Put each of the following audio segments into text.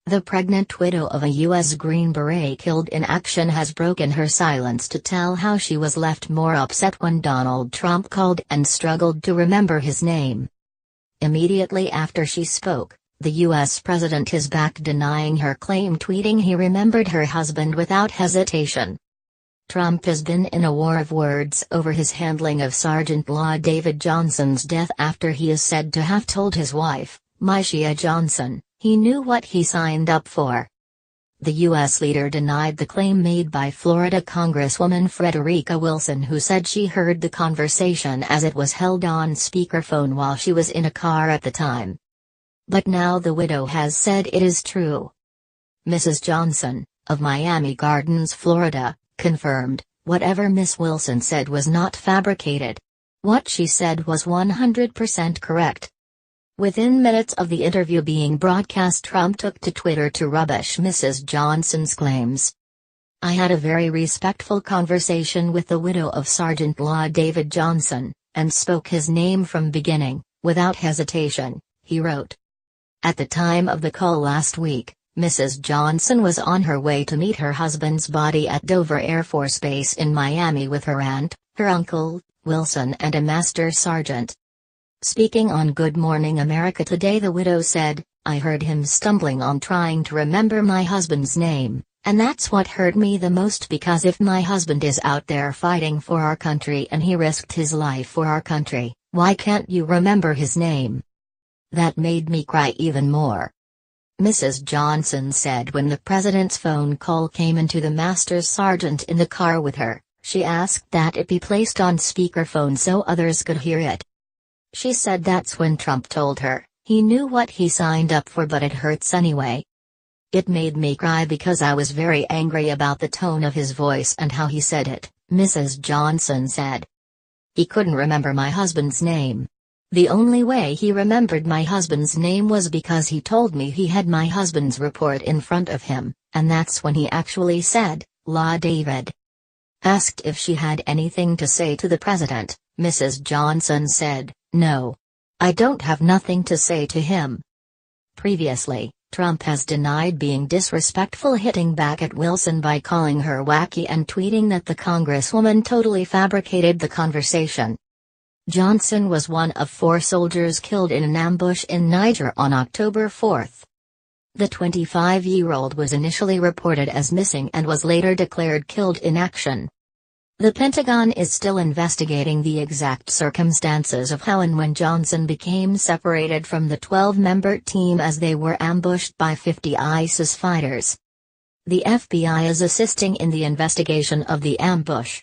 The pregnant widow of a US Green Beret killed in action has broken her silence to tell how she was left more upset when Donald Trump called and struggled to remember his name. Immediately after she spoke, the US president is back denying her claim, tweeting he remembered her husband without hesitation. Trump has been in a war of words over his handling of Sergeant Law David Johnson's death after he is said to have told his wife, Myshia Johnson, he knew what he signed up for. The U.S. leader denied the claim made by Florida Congresswoman Frederica Wilson, who said she heard the conversation as it was held on speakerphone while she was in a car at the time. But now the widow has said it is true. Mrs. Johnson, of Miami Gardens, Florida, confirmed, whatever Miss Wilson said was not fabricated. What she said was 100% correct. Within minutes of the interview being broadcast, Trump took to Twitter to rubbish Mrs. Johnson's claims. "I had a very respectful conversation with the widow of Sergeant Law David Johnson, and spoke his name from beginning, without hesitation," he wrote. At the time of the call last week, Mrs. Johnson was on her way to meet her husband's body at Dover Air Force Base in Miami with her aunt, her uncle, Wilson, and a master sergeant. Speaking on Good Morning America today, the widow said, "I heard him stumbling on trying to remember my husband's name, and that's what hurt me the most, because if my husband is out there fighting for our country and he risked his life for our country, why can't you remember his name? That made me cry even more." Mrs. Johnson said when the president's phone call came into the master sergeant in the car with her, she asked that it be placed on speakerphone so others could hear it. She said that's when Trump told her, he knew what he signed up for, but it hurts anyway. "It made me cry because I was very angry about the tone of his voice and how he said it," Mrs. Johnson said. "He couldn't remember my husband's name. The only way he remembered my husband's name was because he told me he had my husband's report in front of him, and that's when he actually said, 'Law David.'" Asked if she had anything to say to the president, Mrs. Johnson said, "No. I don't have nothing to say to him." Previously, Trump has denied being disrespectful, hitting back at Wilson by calling her wacky and tweeting that the congresswoman totally fabricated the conversation. Johnson was one of 4 soldiers killed in an ambush in Niger on October 4. The 25-year-old was initially reported as missing and was later declared killed in action. The Pentagon is still investigating the exact circumstances of how and when Johnson became separated from the 12-member team as they were ambushed by 50 ISIS fighters. The FBI is assisting in the investigation of the ambush.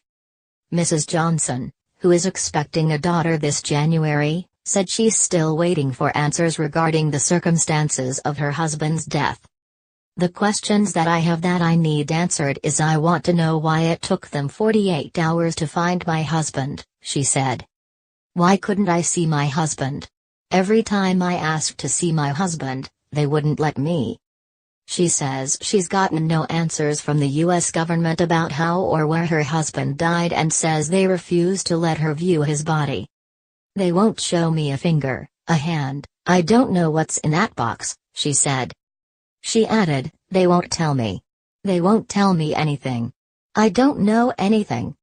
Mrs. Johnson, who is expecting a daughter this January, said she's still waiting for answers regarding the circumstances of her husband's death. "The questions that I have that I need answered is I want to know why it took them 48 hours to find my husband," she said. "Why couldn't I see my husband? Every time I asked to see my husband, they wouldn't let me." She says she's gotten no answers from the U.S. government about how or where her husband died and says they refuse to let her view his body. "They won't show me a finger, a hand, I don't know what's in that box," she said. She added, "They won't tell me. They won't tell me anything. I don't know anything."